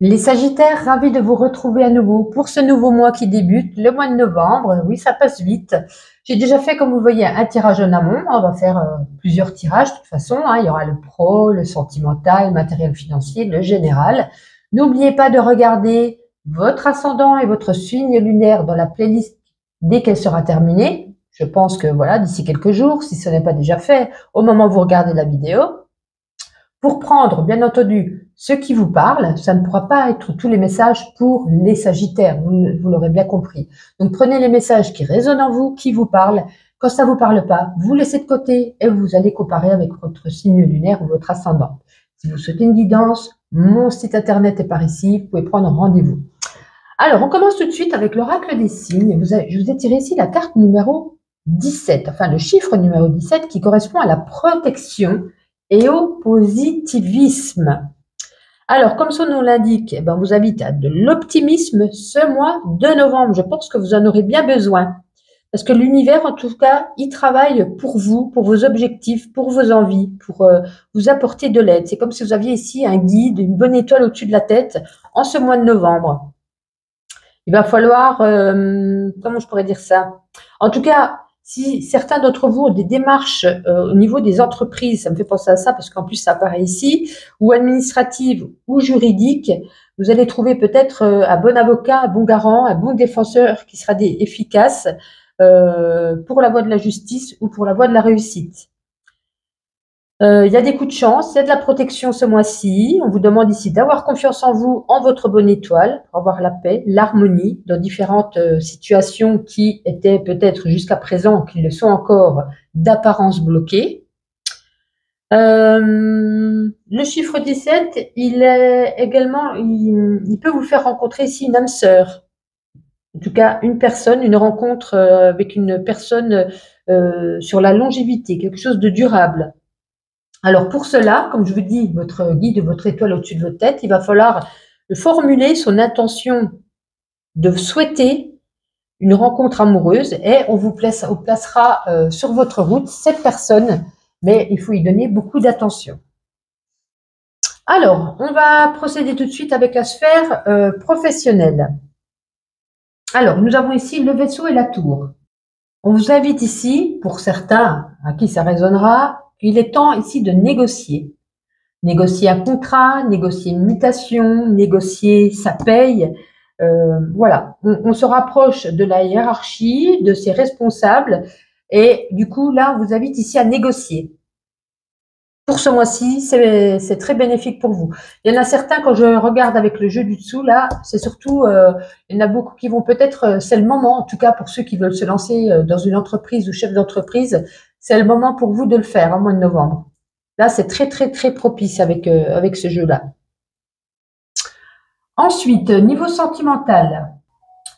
Les Sagittaires, ravis de vous retrouver à nouveau pour ce nouveau mois qui débute, le mois de novembre. Oui, ça passe vite. J'ai déjà fait, comme vous voyez, un tirage en amont. On va faire plusieurs tirages de toute façon. Il y aura le pro, le sentimental, le matériel financier, le général. N'oubliez pas de regarder votre ascendant et votre signe lunaire dans la playlist dès qu'elle sera terminée. Je pense que voilà, d'ici quelques jours, si ce n'est pas déjà fait, au moment où vous regardez la vidéo. Pour prendre, bien entendu, ce qui vous parle, ça ne pourra pas être tous les messages pour les Sagittaires, vous l'aurez bien compris. Donc prenez les messages qui résonnent en vous, qui vous parlent. Quand ça vous parle pas, vous laissez de côté et vous allez comparer avec votre signe lunaire ou votre ascendant. Si vous souhaitez une guidance, mon site internet est par ici, vous pouvez prendre rendez-vous. Alors, on commence tout de suite avec l'oracle des signes. Je vous ai tiré ici la carte numéro 17, enfin le chiffre numéro 17 qui correspond à la protection et au positivisme. Alors, comme son nom l'indique, eh ben, vous habitez à de l'optimisme ce mois de novembre. Je pense que vous en aurez bien besoin. Parce que l'univers, en tout cas, il travaille pour vous, pour vos objectifs, pour vos envies, pour vous apporter de l'aide. C'est comme si vous aviez ici un guide, une bonne étoile au-dessus de la tête en ce mois de novembre. Il va falloir, comment je pourrais dire ça? En tout cas, si certains d'entre vous ont des démarches au niveau des entreprises, ça me fait penser à ça parce qu'en plus ça apparaît ici, ou administratives ou juridiques, vous allez trouver peut-être un bon avocat, un bon garant, un bon défenseur qui sera efficace pour la voie de la justice ou pour la voie de la réussite. Il y a des coups de chance, il y a de la protection ce mois-ci. On vous demande ici d'avoir confiance en vous, en votre bonne étoile, pour avoir la paix, l'harmonie dans différentes situations qui étaient peut-être jusqu'à présent, qui le sont encore, d'apparence bloquées. Le chiffre 17, il est également, il peut vous faire rencontrer ici une âme sœur. En tout cas, une personne, une rencontre avec une personne sur la longévité, quelque chose de durable. Alors pour cela, comme je vous dis, votre guide, votre étoile au-dessus de votre tête, il va falloir formuler son intention de souhaiter une rencontre amoureuse et on vous placera sur votre route cette personne, mais il faut y donner beaucoup d'attention. Alors, on va procéder tout de suite avec la sphère professionnelle. Alors, nous avons ici le vaisseau et la tour. On vous invite ici, pour certains à qui ça résonnera, il est temps ici de négocier. Négocier un contrat, négocier une mutation, négocier sa paye. Voilà, on se rapproche de la hiérarchie, de ses responsables. Et du coup, là, on vous invite ici à négocier. Pour ce mois-ci, c'est très bénéfique pour vous. Il y en a certains, quand je regarde avec le jeu du dessous, là, c'est surtout, il y en a beaucoup qui vont peut-être, c'est le moment, en tout cas pour ceux qui veulent se lancer dans une entreprise ou chef d'entreprise, c'est le moment pour vous de le faire en mois de novembre. Là, c'est très, très, très propice avec ce jeu-là. Ensuite, niveau sentimental.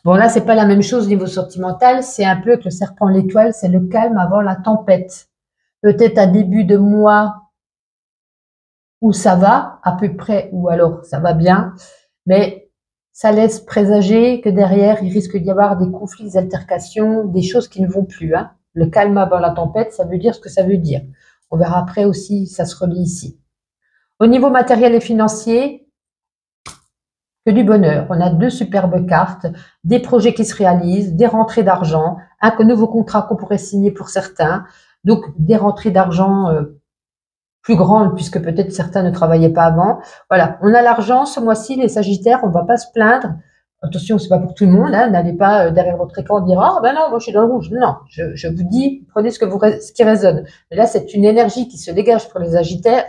Bon, là, c'est pas la même chose niveau sentimental. C'est un peu que le serpent l'étoile, c'est le calme avant la tempête. Peut-être un début de mois où ça va à peu près, ou alors ça va bien, mais ça laisse présager que derrière, il risque d'y avoir des conflits, des altercations, des choses qui ne vont plus. Hein. Le calme avant la tempête, ça veut dire ce que ça veut dire. On verra après aussi, ça se relie ici. Au niveau matériel et financier, que du bonheur. On a deux superbes cartes, des projets qui se réalisent, des rentrées d'argent, un nouveau contrat qu'on pourrait signer pour certains, donc des rentrées d'argent plus grandes puisque peut-être certains ne travaillaient pas avant. Voilà, on a l'argent ce mois-ci, les Sagittaires, on ne va pas se plaindre. Attention, c'est pas pour tout le monde, hein, n'allez pas derrière votre écran dire « Ah ben non, moi je suis dans le rouge ». Non, je vous dis, prenez ce qui résonne. Mais là, c'est une énergie qui se dégage pour les Sagittaires.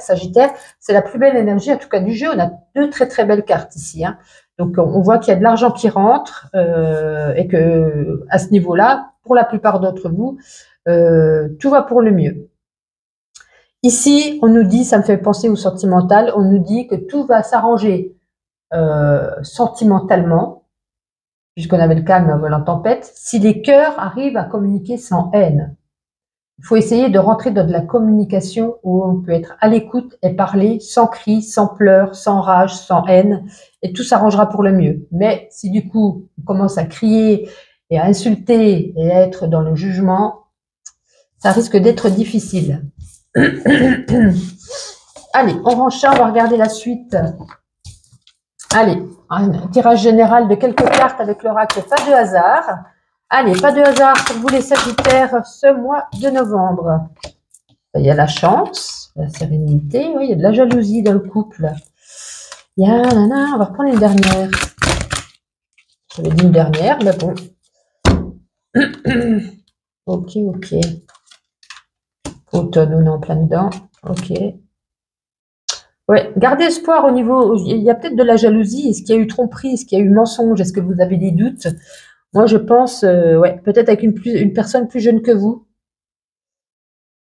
C'est la plus belle énergie, en tout cas du jeu. On a deux très très belles cartes ici. Hein. Donc on voit qu'il y a de l'argent qui rentre et que à ce niveau-là, pour la plupart d'entre vous, tout va pour le mieux. Ici, on nous dit, ça me fait penser au sentimental, on nous dit que tout va s'arranger sentimentalement, puisqu'on avait le calme avant la tempête, si les cœurs arrivent à communiquer sans haine. Il faut essayer de rentrer dans de la communication où on peut être à l'écoute et parler sans cris, sans pleurs, sans rage, sans haine, et tout s'arrangera pour le mieux. Mais si du coup, on commence à crier et à insulter et à être dans le jugement, ça risque d'être difficile. Allez, on range ça, on va regarder la suite Allez, un tirage général de quelques cartes avec l'oracle, pas de hasard. Allez, pas de hasard pour vous les Sagittaires ce mois de novembre. Il y a la chance, la sérénité, oui, il y a de la jalousie dans le couple. Il y a, on va reprendre une dernière. J'avais dit une dernière, mais bon. Ok. Automne, on est en plein dedans. Ok. Ouais, gardez espoir au niveau. Il y a peut-être de la jalousie. Est-ce qu'il y a eu tromperie? Est-ce qu'il y a eu mensonge? Est-ce que vous avez des doutes? Moi, je pense, ouais, peut-être avec une personne plus jeune que vous.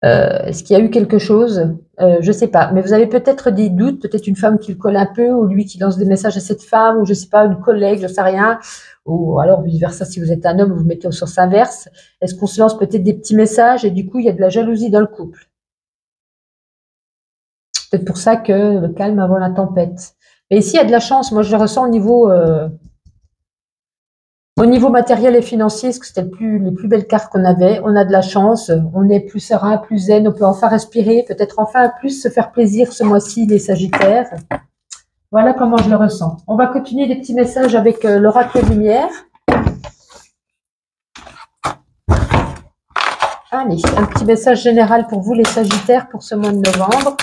Est-ce qu'il y a eu quelque chose? Je sais pas. Mais vous avez peut-être des doutes, peut-être une femme qui le colle un peu, ou lui qui lance des messages à cette femme, ou je sais pas, une collègue, je sais rien. Ou alors vice-versa, si vous êtes un homme, vous vous mettez au sens inverse. Est-ce qu'on se lance peut-être des petits messages et du coup, il y a de la jalousie dans le couple? Peut-être pour ça que le calme avant la tempête. Et ici, il y a de la chance. Moi, je le ressens au niveau matériel et financier, parce que c'était les plus belles cartes qu'on avait. On a de la chance, on est plus serein, plus zen, on peut enfin respirer, peut-être enfin plus se faire plaisir ce mois-ci, les Sagittaires. Voilà comment je le ressens. On va continuer les petits messages avec l'oracle lumière. Allez, un petit message général pour vous, les Sagittaires, pour ce mois de novembre.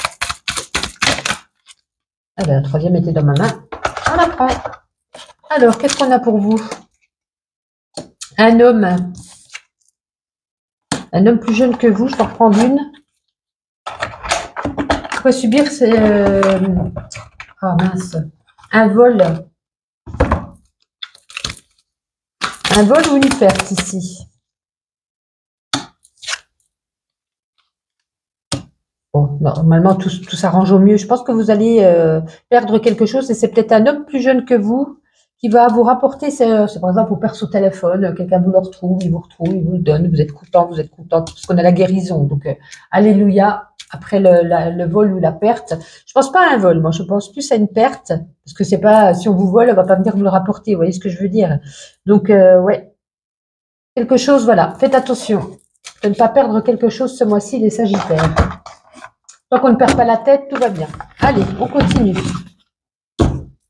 Ah ben, la troisième était dans ma main. On la prend. Alors, qu'est-ce qu'on a pour vous? Un homme plus jeune que vous, je vais en reprendre une. Pourquoi subir oh mince, un vol ou une perte ici? Bon, normalement, tout s'arrange au mieux. Je pense que vous allez perdre quelque chose et c'est peut-être un homme plus jeune que vous qui va vous rapporter, c'est par exemple, vous perd son téléphone, quelqu'un vous le retrouve, il vous le donne, vous êtes content, parce qu'on a la guérison. Donc, alléluia, après le vol ou la perte. Je pense pas à un vol, moi, je pense plus à une perte, parce que c'est pas, si on vous vole, on va pas venir vous le rapporter, vous voyez ce que je veux dire. Donc, ouais, quelque chose, voilà, faites attention de ne pas perdre quelque chose ce mois-ci, les Sagittaires. Tant qu'on ne perd pas la tête, tout va bien. Allez, on continue.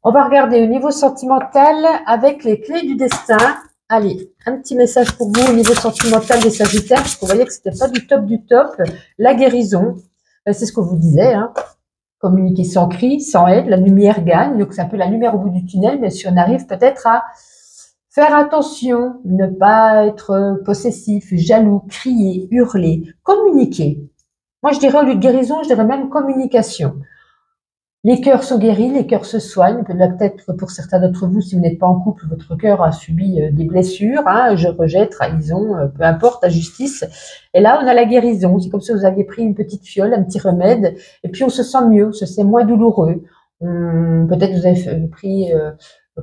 On va regarder au niveau sentimental avec les clés du destin. Allez, un petit message pour vous au niveau sentimental des Sagittaires, parce qu'on voyait que c'était pas du top du top. La guérison, c'est ce que vous disait, hein. Communiquer sans cri, sans aide, la lumière gagne. Donc c'est un peu la lumière au bout du tunnel, mais si on arrive peut-être à faire attention, ne pas être possessif, jaloux, crier, hurler, communiquer. Moi, je dirais au lieu de guérison, je dirais même communication. Les cœurs sont guéris, les cœurs se soignent. Peut-être pour certains d'entre vous, si vous n'êtes pas en couple, votre cœur a subi des blessures, hein, je rejette, trahison, peu importe, injustice. Et là, on a la guérison. C'est comme si vous aviez pris une petite fiole, un petit remède, et puis on se sent mieux, c'est moins douloureux. Peut-être vous avez pris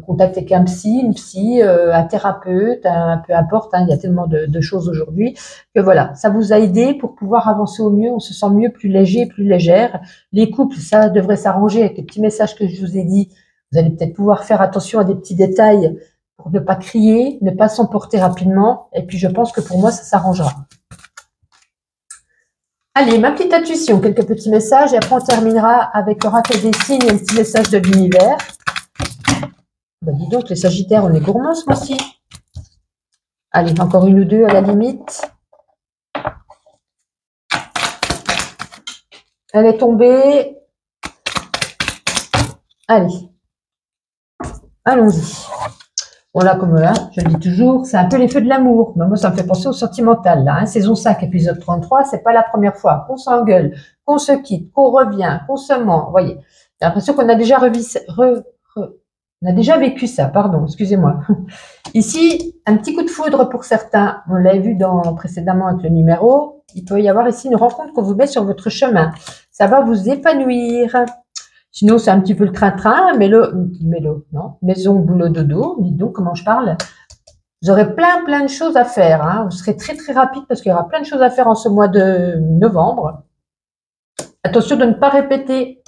contact avec un psy, une psy, un thérapeute, peu importe, hein, il y a tellement de choses aujourd'hui que voilà, ça vous a aidé pour pouvoir avancer au mieux, on se sent mieux, plus léger, plus légère. Les couples, ça devrait s'arranger avec les petits messages que je vous ai dit. Vous allez peut-être pouvoir faire attention à des petits détails pour ne pas crier, ne pas s'emporter rapidement, et puis je pense que pour moi, ça s'arrangera. Allez, ma petite intuition, quelques petits messages, et après on terminera avec l'oracle des signes et un petit message de l'univers. Ben dis donc, les Sagittaires, on est gourmands ce mois-ci. Allez, encore une ou deux à la limite. Elle est tombée. Allez, allons-y. Bon là, comme là, je le dis toujours, c'est un peu les feux de l'amour. Mais moi, ça me fait penser au sentimental. Là, hein. Saison 5, épisode 33, c'est pas la première fois qu'on s'engueule, qu'on se quitte, qu'on revient, qu'on se ment. Vous voyez, j'ai l'impression qu'on a déjà on a déjà vécu ça, pardon, excusez-moi. Ici, un petit coup de foudre pour certains. On l'avait vu précédemment avec le numéro. Il peut y avoir ici une rencontre qu'on vous met sur votre chemin. Ça va vous épanouir. Sinon, c'est un petit peu le train-train, non, maison, boulot, dodo. Dites donc comment je parle. Vous aurez plein de choses à faire. Hein. Vous serez très rapide parce qu'il y aura plein de choses à faire en ce mois de novembre. Attention de ne pas répéter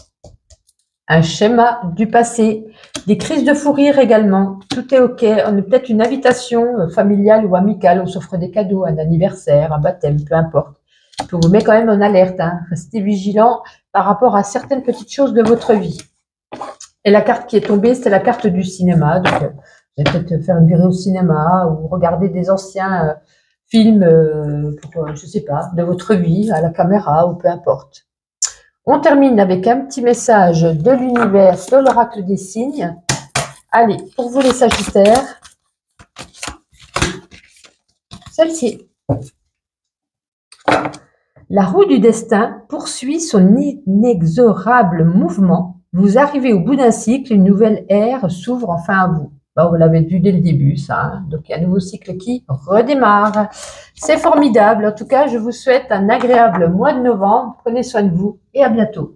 un schéma du passé. Des crises de fou rire également. Tout est OK. On a peut-être une invitation familiale ou amicale. On s'offre des cadeaux, un anniversaire, un baptême, peu importe. Je vous mets quand même en alerte. Hein. Restez vigilant par rapport à certaines petites choses de votre vie. Et la carte qui est tombée, c'est la carte du cinéma. Donc, vous allez peut-être faire une virée au cinéma ou regarder des anciens films, je sais pas, de votre vie à la caméra ou peu importe. On termine avec un petit message de l'univers sur l'oracle des signes. Allez, pour vous les Sagittaires, celle-ci. La roue du destin poursuit son inexorable mouvement. Vous arrivez au bout d'un cycle, une nouvelle ère s'ouvre enfin à vous. Bon, vous l'avez vu dès le début, ça. Hein. Donc, il y a un nouveau cycle qui redémarre. C'est formidable. En tout cas, je vous souhaite un agréable mois de novembre. Prenez soin de vous et à bientôt.